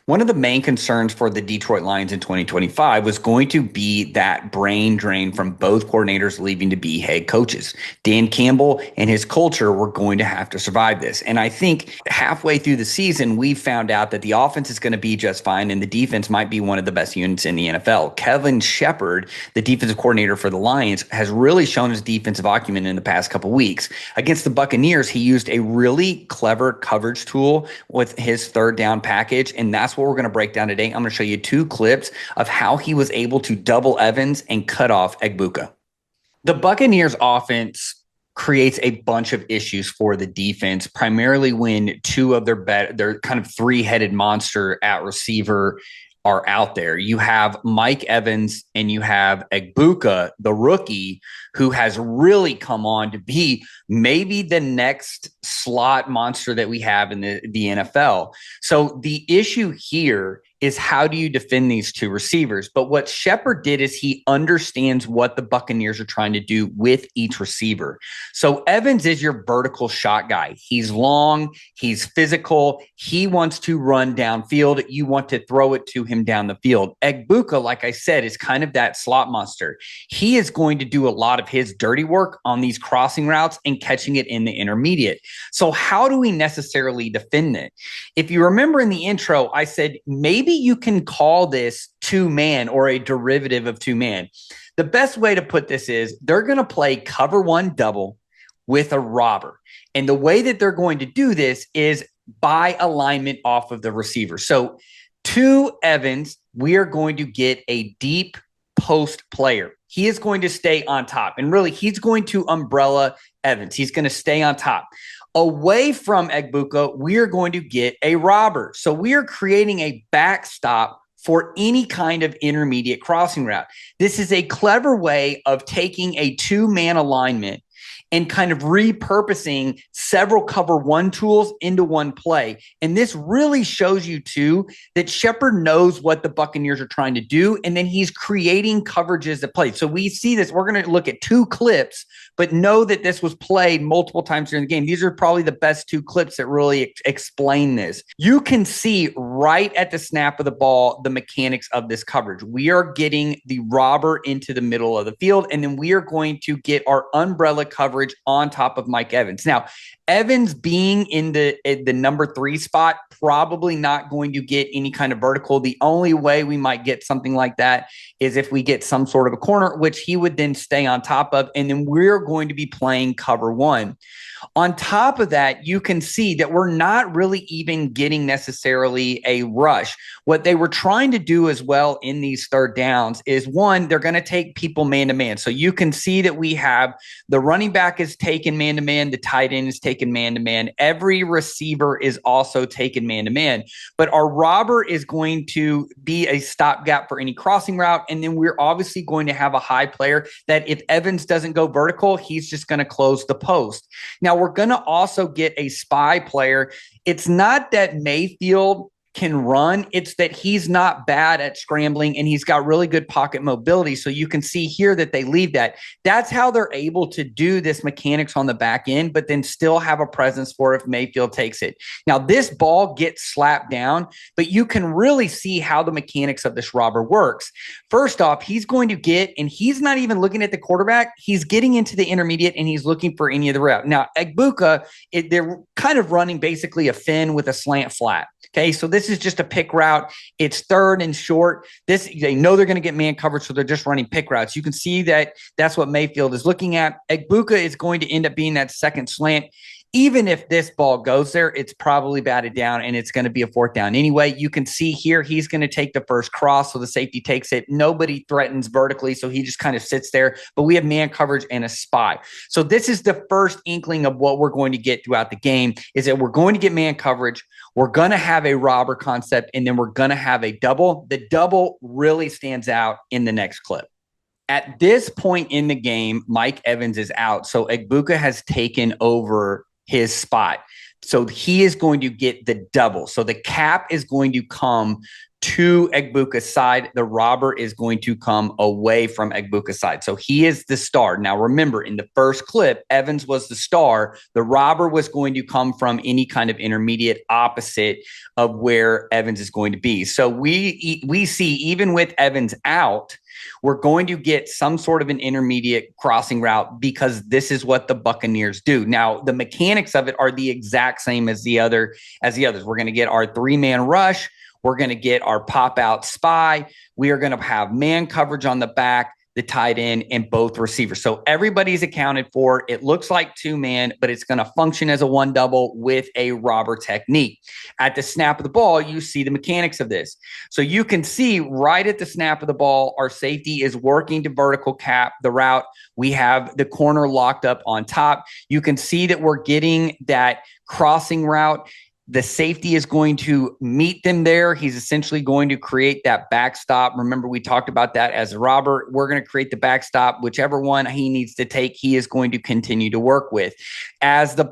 One of the main concerns for the Detroit Lions in 2025 was going to be that brain drain from both coordinators leaving to be head coaches. Dan Campbell and his culture were going to have to survive this. And I think halfway through the season, we found out that the offense is going to be just fine and the defense might be one of the best units in the NFL. Kevin Shepard, the defensive coordinator for the Lions, has really shown his defensive acumen in the past couple weeks. Against the Buccaneers, he used a really clever coverage tool with his third down package, and that's what we're going to break down today. I'm going to show you two clips of how he was able to double Evans and cut off Egbuka. The Buccaneers offense creates a bunch of issues for the defense, primarily when two of their kind of three-headed monster at receiver are out there. You have Mike Evans and you have Egbuka, the rookie, who has really come on to be maybe the next slot monster that we have in the NFL. So the issue here is how do you defend these two receivers? But what Shepard did is he understands what the Buccaneers are trying to do with each receiver. So Evans is your vertical shot guy. He's long, he's physical, he wants to run downfield. You want to throw it to him down the field. Egbuka, like I said, is kind of that slot monster. He is going to do a lot of his dirty work on these crossing routes and catching it in the intermediate. So how do we necessarily defend it? If you remember in the intro, I said maybe you can call this two-man or a derivative of two-man. The best way to put this is they're going to play cover one double with a robber. And the way that they're going to do this is by alignment off of the receiver. So to Evans, we are going to get a deep post player. He is going to stay on top. And really, he's going to umbrella Evans. He's going to stay on top. Away from Egbuka, we are going to get a robber. So we are creating a backstop for any kind of intermediate crossing route. This is a clever way of taking a two-man alignment and kind of repurposing several cover one tools into one play. And this really shows you too that Shepard knows what the Buccaneers are trying to do, and then he's creating coverages that play. So we see this. We're going to look at two clips, but know that this was played multiple times during the game. These are probably the best two clips that really explain this. You can see right at the snap of the ball the mechanics of this coverage. We are getting the robber into the middle of the field, and then we are going to get our umbrella coverage on top of Mike Evans. Now, Evans being in the number 3 spot, probably not going to get any kind of vertical. The only way we might get something like that is if we get some sort of a corner, which he would then stay on top of, and then we're going to be playing cover one. On top of that, you can see that we're not really even getting necessarily a rush. What they were trying to do as well in these third downs is, one, they're going to take people man-to-man. So you can see that we have the running back is taken man-to-man, the tight end is taken man-to-man. Every receiver is also taken man-to-man. But our robber is going to be a stopgap for any crossing route, and then we're obviously going to have a high player that if Evans doesn't go vertical, he's just going to close the post. Now, we're going to also get a spy player. It's not that Mayfield can run, it's that he's not bad at scrambling and he's got really good pocket mobility. So you can see here that they leave that. That's how they're able to do this mechanics on the back end, but then still have a presence for if Mayfield takes it. Now, this ball gets slapped down, but you can really see how the mechanics of this robber works. First off, he's going to get, and he's not even looking at the quarterback, he's getting into the intermediate and he's looking for any of the route. Now, Egbuka, they're kind of running basically a fin with a slant flat. Okay, so this is just a pick route. It's third and short. They know they're going to get man coverage, so they're just running pick routes. You can see that that's what Mayfield is looking at. Egbuka is going to end up being that second slant. Even if this ball goes there, it's probably batted down and it's going to be a fourth down anyway. You can see here he's going to take the first cross, so the safety takes it. Nobody threatens vertically, so he just kind of sits there. But we have man coverage and a spy. So this is the first inkling of what we're going to get throughout the game, is that we're going to get man coverage. We're going to have a robber concept, and then we're going to have a double. The double really stands out in the next clip. At this point in the game, Mike Evans is out, so Egbuka has taken over his spot. So he is going to get the double. So the cap is going to come to Egbuka's side. The robber is going to come away from Egbuka's side. So he is the star. Now, remember, in the first clip, Evans was the star. The robber was going to come from any kind of intermediate opposite of where Evans is going to be. So we see, even with Evans out, we're going to get some sort of an intermediate crossing route because this is what the Buccaneers do. Now, the mechanics of it are the exact same as the others. We're going to get our 3-man rush. We're going to get our pop out spy. We are going to have man coverage on the back, the tight end, and both receivers. So everybody's accounted for. It looks like 2-man, but it's going to function as a 1-double with a robber technique. At the snap of the ball, you see the mechanics of this. So you can see right at the snap of the ball, our safety is working to vertical cap the route. We have the corner locked up on top. You can see that we're getting that crossing route. The safety is going to meet them there. He's essentially going to create that backstop. Remember, we talked about that as a robber. We're going to create the backstop. Whichever one he needs to take, he is going to continue to work with. As the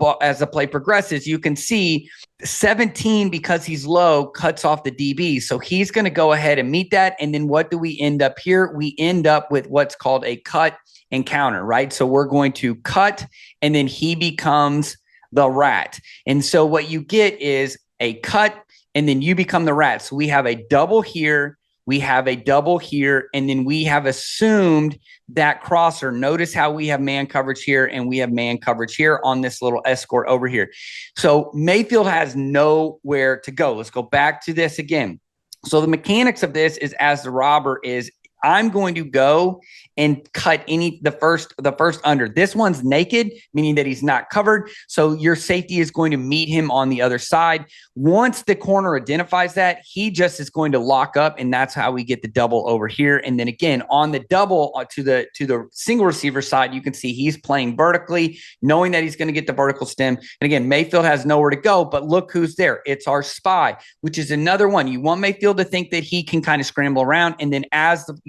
play progresses, you can see 17, because he's low, cuts off the DB. So he's going to go ahead and meet that. And then what do we end up here? We end up with what's called a cut and counter, right? So we're going to cut, and then he becomes the rat. And so what you get is a cut, and then you become the rat. So we have a double here, we have a double here, and then we have assumed that crosser. Notice how we have man coverage here and we have man coverage here on this little escort over here. So Mayfield has nowhere to go. Let's go back to this again. So the mechanics of this is, as the robber is, I'm going to go and cut the first under. This one's naked, meaning that he's not covered. So your safety is going to meet him on the other side. Once the corner identifies that, he just is going to lock up, and that's how we get the double over here. And then again, on the double to the single receiver side, you can see he's playing vertically, knowing that he's going to get the vertical stem. And again, Mayfield has nowhere to go, but look who's there. It's our spy, which is another one. You want Mayfield to think that he can kind of scramble around, and then as the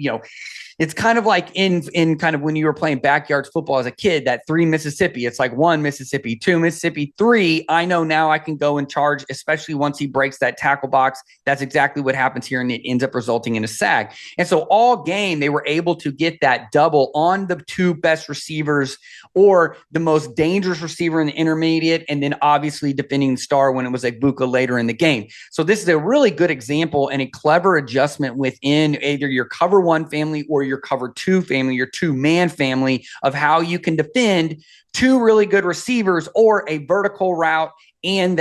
it's kind of like in kind of when you were playing backyard football as a kid, that 3 Mississippi. It's like 1 Mississippi, 2 Mississippi, 3. I know now I can go and charge, especially once he breaks that tackle box. That's exactly what happens here, and it ends up resulting in a sack. And so all game, they were able to get that double on the 2 best receivers, or the most dangerous receiver in the intermediate, and then obviously defending the star when it was Egbuka later in the game. So this is a really good example and a clever adjustment within either your cover 1 family or your cover 2 family, your 2-man family, of how you can defend 2 really good receivers or a vertical route and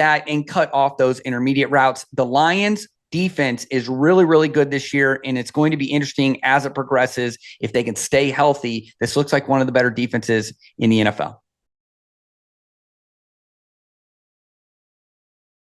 cut off those intermediate routes. The Lions defense is really, really good this year, and it's going to be interesting as it progresses if they can stay healthy. This looks like one of the better defenses in the NFL.